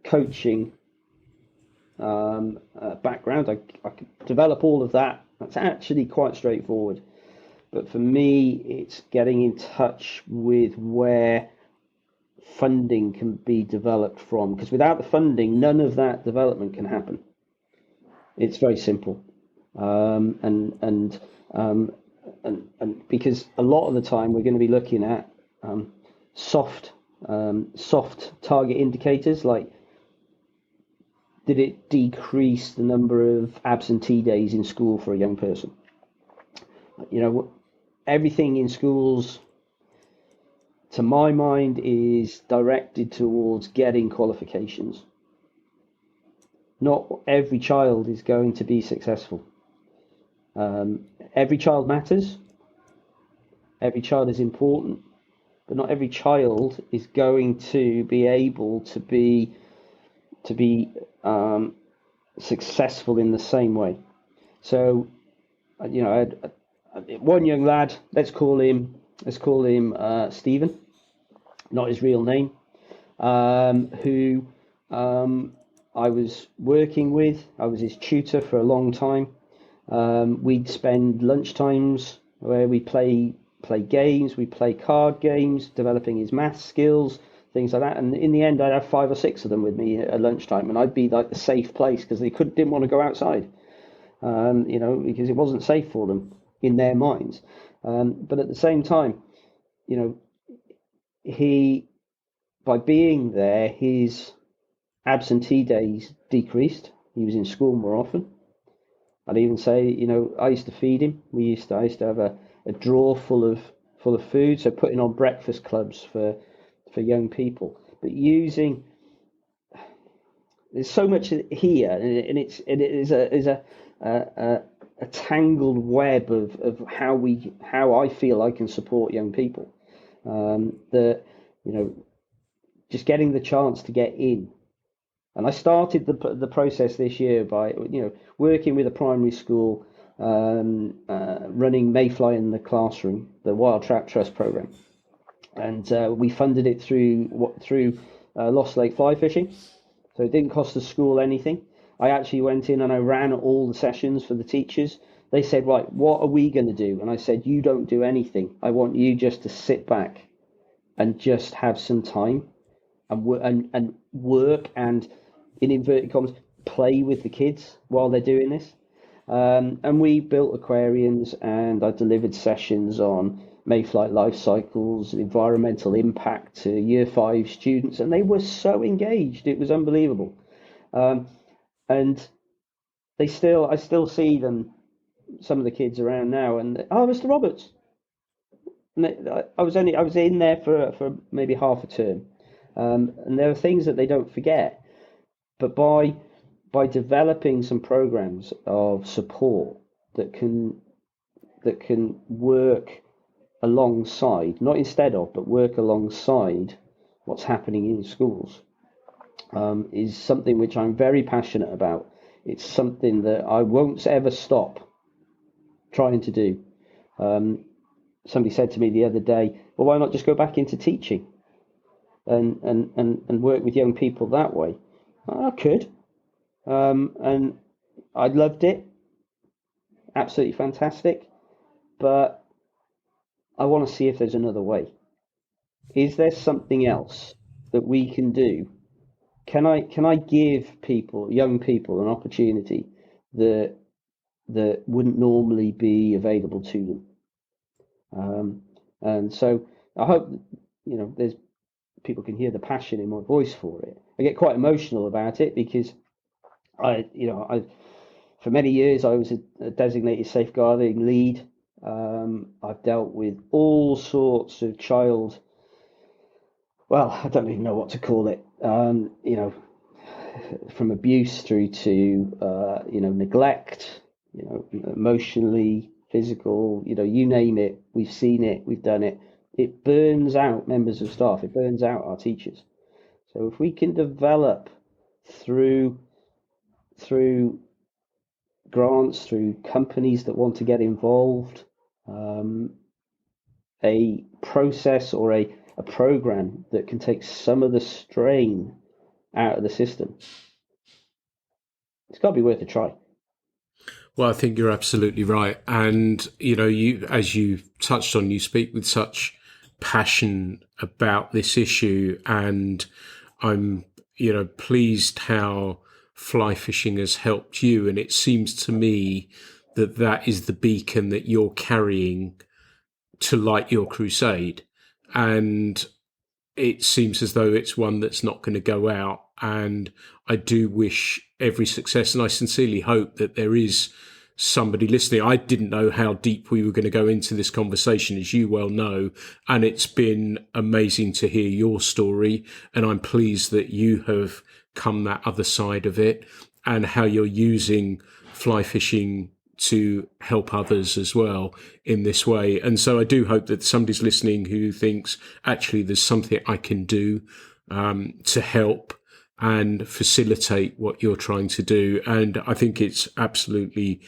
Speaker 3: coaching background. I could develop all of that. That's actually quite straightforward. But for me, it's getting in touch with where funding can be developed from. Because without the funding, none of that development can happen. It's very simple. And because a lot of the time we're going to be looking at soft target indicators, like, did it decrease the number of absentee days in school for a young person? Everything in schools, to my mind, is directed towards getting qualifications. Not every child is going to be successful. Every child matters. Every child is important, but not every child is going to be able to be successful in the same way. So, I had one young lad. Let's call him Stephen, not his real name, who I was working with. I was his tutor for a long time. We'd spend lunchtimes where we play games, we play card games, developing his math skills, things like that. And in the end, I'd have 5 or 6 of them with me at lunchtime, and I'd be like the safe place because they didn't want to go outside, because it wasn't safe for them in their minds. But at the same time, by being there, his absentee days decreased. He was in school more often. I'd even say, I used to feed him. I used to have a drawer full of food, so putting on breakfast clubs for young people. But there's so much here, and it is a tangled web of how I feel I can support young people. Just getting the chance to get in. And I started the process this year by working with a primary school, running Mayfly in the Classroom, the Wild Trout Trust program, and we funded it through Lost Lake fly fishing, so it didn't cost the school anything. I actually went in and I ran all the sessions for the teachers. They said, right, what are we going to do? And I said, you don't do anything. I want you just to sit back and just have some time and work and, in inverted commas, play with the kids while they're doing this. And we built aquariums, and I delivered sessions on mayfly life cycles, environmental impact to year 5 students, and they were so engaged. It was unbelievable. And I still see them, some of the kids around now, and Mr. Roberts. And I was in there for maybe half a term, and there are things that they don't forget. But by developing some programs of support that can that can work alongside, not instead of, but work alongside what's happening in schools, is something which I'm very passionate about. It's something that I won't ever stop trying to do. Somebody said to me the other day, well, why not just go back into teaching and work with young people that way? I could. And I loved it. Absolutely fantastic. But I want to see if there's another way. Is there something else that we can do? Can I give people, young people, an opportunity that wouldn't normally be available to them? And so I hope, there's people can hear the passion in my voice for it. I get quite emotional about it because I for many years I was a designated safeguarding lead. I've dealt with all sorts of well, I don't even know what to call it. From abuse through to neglect, emotionally, physical, you name it. We've seen it, we've done it. It burns out members of staff. It burns out our teachers. So if we can develop through grants, through companies that want to get involved, a process or a program that can take some of the strain out of the system, it's got to be worth a try.
Speaker 2: Well, I think you're absolutely right. And, you, as you touched on, you speak with such passion about this issue. And I'm, pleased how fly fishing has helped you. And it seems to me that that is the beacon that you're carrying to light your crusade. And it seems as though it's one that's not going to go out. And I do wish every success. And I sincerely hope that there is somebody listening. I didn't know how deep we were going to go into this conversation, as you well know. And it's been amazing to hear your story. And I'm pleased that you have come that other side of it and how you're using fly fishing to help others as well in this way. And so I do hope that somebody's listening who thinks, actually, there's something I can do to help and facilitate what you're trying to do. And I think it's absolutely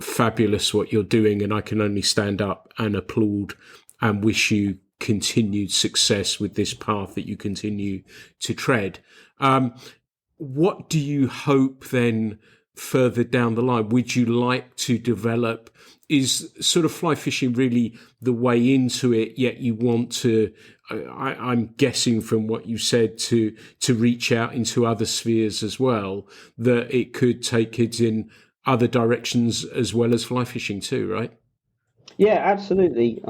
Speaker 2: fabulous what you're doing. And I can only stand up and applaud and wish you continued success with this path that you continue to tread. What do you hope then further down the line? Would you like to develop? Is sort of fly fishing really the way into it, yet you want to, I'm guessing from what you said, to reach out into other spheres as well, that it could take kids in other directions as well as fly fishing too, right?
Speaker 3: Yeah, absolutely.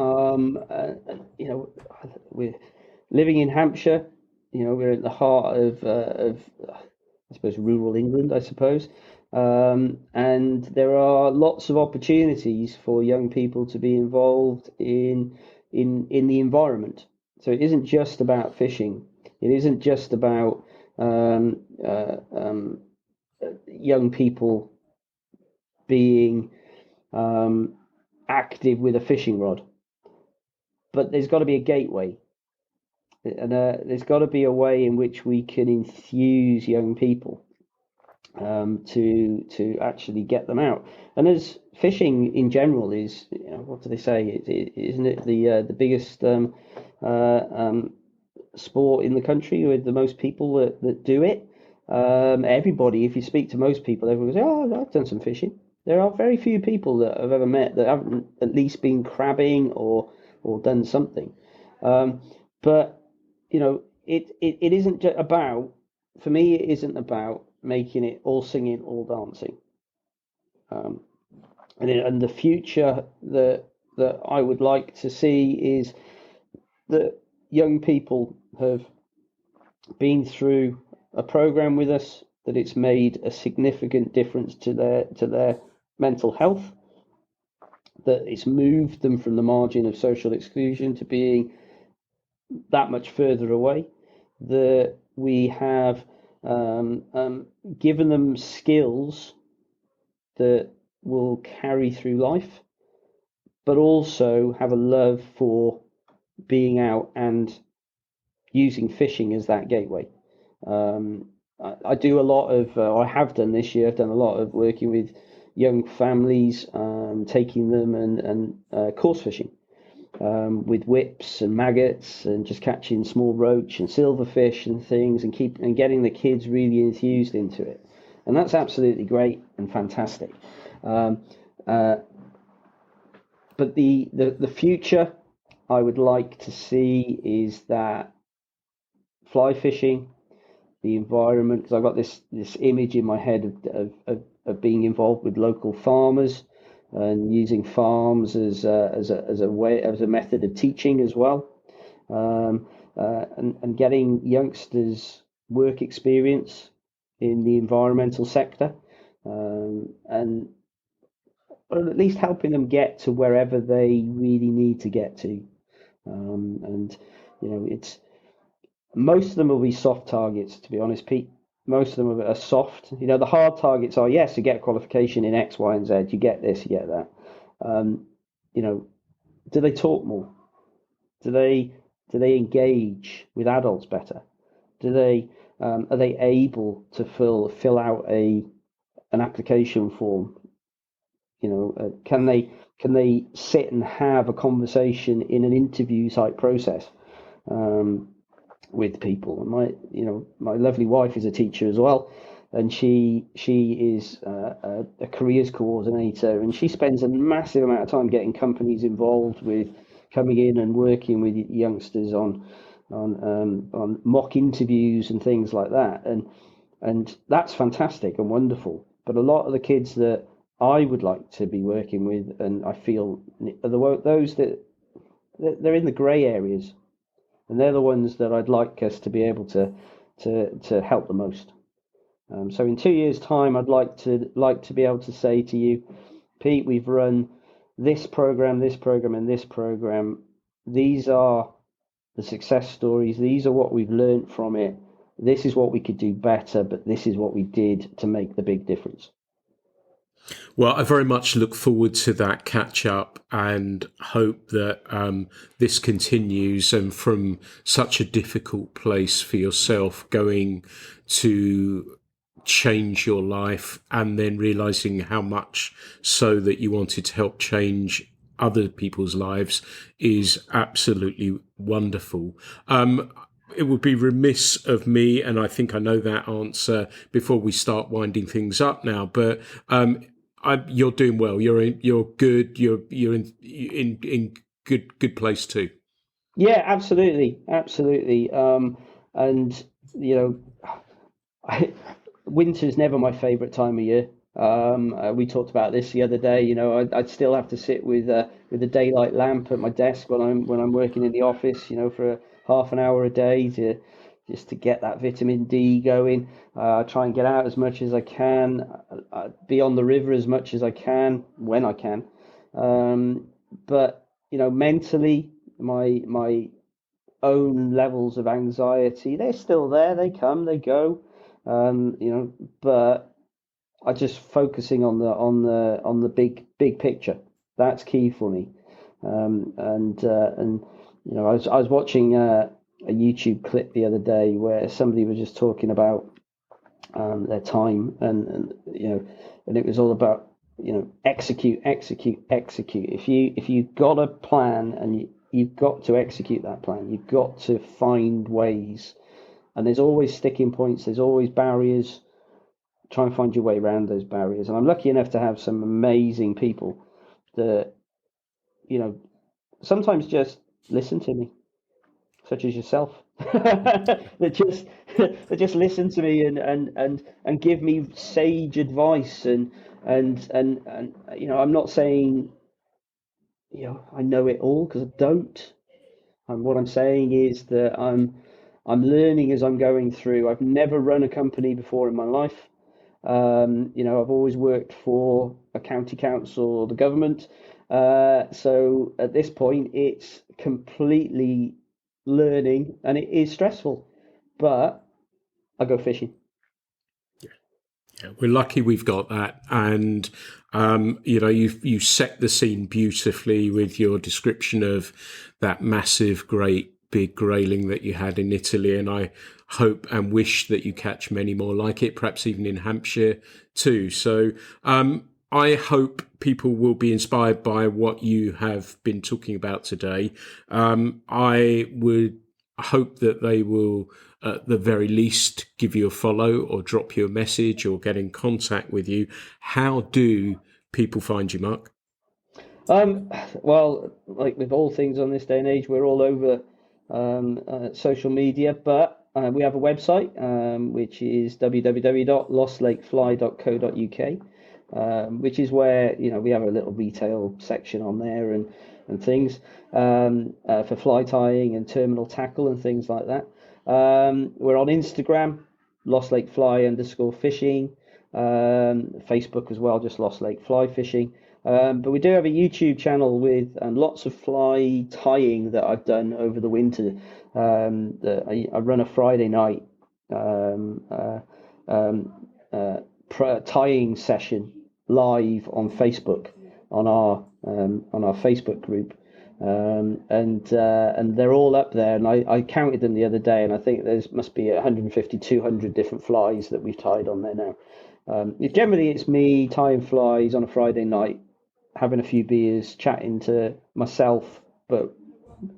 Speaker 3: We're living in Hampshire. We're at the heart of I suppose, rural England, I suppose. And there are lots of opportunities for young people to be involved in the environment. So it isn't just about fishing. It isn't just about young people being active with a fishing rod. But there's got to be a gateway. And there's got to be a way in which we can enthuse young people to actually get them out. And as fishing in general is, what do they say? Isn't it the biggest sport in the country with the most people that do it? Everybody, if you speak to most people, everyone goes, "Oh, I've done some fishing." There are very few people that I've ever met that haven't at least been crabbing or done something. But it isn't just about, for me, it isn't about making it all singing, all dancing. And the future that I would like to see is that young people have been through a program with us, that it's made a significant difference to their mental health, that it's moved them from the margin of social exclusion to being that much further away, that we have given them skills that will carry through life, but also have a love for being out and using fishing as that gateway. I do a lot of, or I have done this year, I've done a lot of working with young families, taking them and course fishing with whips and maggots and just catching small roach and silverfish and things and getting the kids really enthused into it. And that's absolutely great and fantastic. Um, uh, but the future I would like to see is that fly fishing, the environment, because I've got this image in my head of being involved with local farmers and using farms as a way, as a method of teaching as well, and getting youngsters work experience in the environmental sector, and or at least helping them get to wherever they really need to get to. And it's most of them will be soft targets, to be honest, Pete. Most of them are soft. The hard targets are, yes, you get a qualification in X, Y, and Z. You get this, you get that. Um, you know, do they talk more? Do they engage with adults better? Do they are they able to fill out an application form? Can they sit and have a conversation in an interview type process? With people. And my lovely wife is a teacher as well, and she is a careers coordinator, and she spends a massive amount of time getting companies involved with coming in and working with youngsters on mock interviews and things like that, and that's fantastic and wonderful. But a lot of the kids that I would like to be working with, and I feel are those that they're in the grey areas, and they're the ones that I'd like us to be able to help the most. So in 2 years' time, I'd like to be able to say to you, Pete, we've run this program, and this program. These are the success stories. These are what we've learned from it. This is what we could do better, but this is what we did to make the big difference.
Speaker 2: Well, I very much look forward to that catch up and hope that this continues, and from such a difficult place for yourself going to change your life and then realizing how much so that you wanted to help change other people's lives is absolutely wonderful. It would be remiss of me, and I think I know that answer before we start winding things up now, but you're doing well. You're good. You're in good place too.
Speaker 3: Yeah, absolutely. And you know, I, winter's never my favourite time of year. We talked about this the other day. I'd still have to sit with a daylight lamp at my desk when I'm working in the office. For half an hour a day just to get that vitamin D going. Try and get out as much as I can. Be on the river as much as I can when I can. But mentally, my own levels of anxiety, they're still there. They come, they go. But I just focusing on the big picture. That's key for me. And I was watching a YouTube clip the other day where somebody was just talking about their time, and it was all about execute. If you got a plan and you've got to execute that plan, you've got to find ways, and there's always sticking points, there's always barriers. Try and find your way around those barriers. And I'm lucky enough to have some amazing people that sometimes just listen to me, such as yourself, that just listen to me and give me sage advice, and I'm not saying I know it all, because I don't. And what I'm saying is that I'm learning as I'm going through. I've never run a company before in my life. I've always worked for a county council or the government. So at this point, it's completely learning, and it is stressful. But I go fishing.
Speaker 2: We're lucky we've got that, and you set the scene beautifully with your description of that massive, great big grayling that you had in Italy, and I hope and wish that you catch many more like it, perhaps even in Hampshire too. So I hope people will be inspired by what you have been talking about today. I would hope that they will, at the very least, give you a follow or drop you a message or get in contact with you. How do people find you, Mark?
Speaker 3: Well, like with all things on this day and age, we're all over social media, but we have a website, which is www.lostlakefly.co.uk, which is where we have a little retail section on there and things for fly tying and terminal tackle and things like that. We're on Instagram, @lostlakefly_fishing, Facebook as well, just Lost Lake Fly Fishing. But we do have a YouTube channel with lots of fly tying that I've done over the winter. I run a Friday night tying session live on Facebook on our Facebook group, and they're all up there. And I counted them the other day, and I think must be 150, 200 different flies that we've tied on there now. Generally, it's me tying flies on a Friday night, having a few beers, chatting to myself, but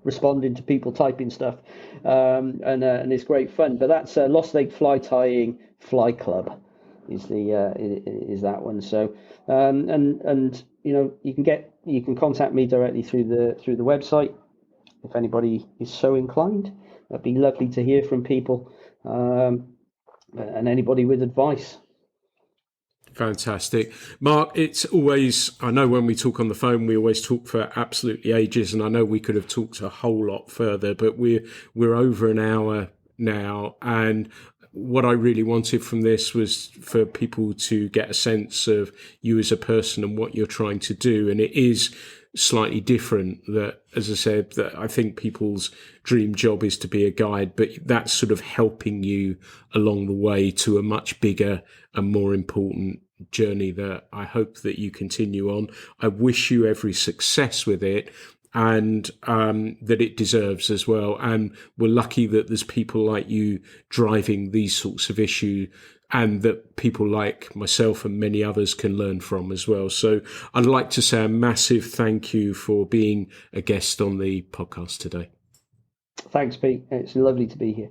Speaker 3: responding to people typing stuff, and it's great fun. But that's Lost Lake Fly Tying Fly Club is that one. So and you can contact me directly through the website if anybody is so inclined. It'd be lovely to hear from people, and anybody with advice.
Speaker 2: Fantastic. Mark, it's always, I know when we talk on the phone, we always talk for absolutely ages, and I know we could have talked a whole lot further, but we're over an hour now, and what I really wanted from this was for people to get a sense of you as a person and what you're trying to do, and it is slightly different. That, as I said, that I think people's dream job is to be a guide, but that's sort of helping you along the way to a much bigger and more important journey that I hope that you continue on. I wish you every success with it, and that it deserves as well. And we're lucky that there's people like you driving these sorts of issues, and that people like myself and many others can learn from as well. So I'd like to say a massive thank you for being a guest on the podcast today.
Speaker 3: Thanks, Pete. It's lovely to be here.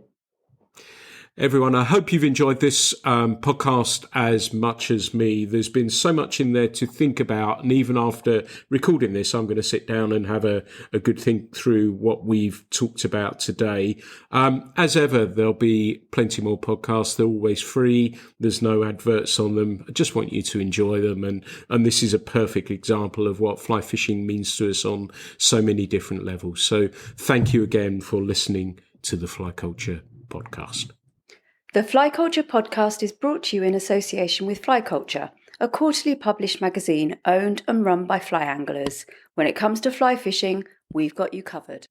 Speaker 2: Everyone, I hope you've enjoyed this podcast as much as me. There's been so much in there to think about, and even after recording this, I'm going to sit down and have a good think through what we've talked about today. As ever, there'll be plenty more podcasts. They're always free. There's no adverts on them. I just want you to enjoy them, and this is a perfect example of what fly fishing means to us on so many different levels. So thank you again for listening to the Fly Culture Podcast.
Speaker 1: The Fly Culture podcast is brought to you in association with Fly Culture, a quarterly published magazine owned and run by fly anglers. When it comes to fly fishing, we've got you covered.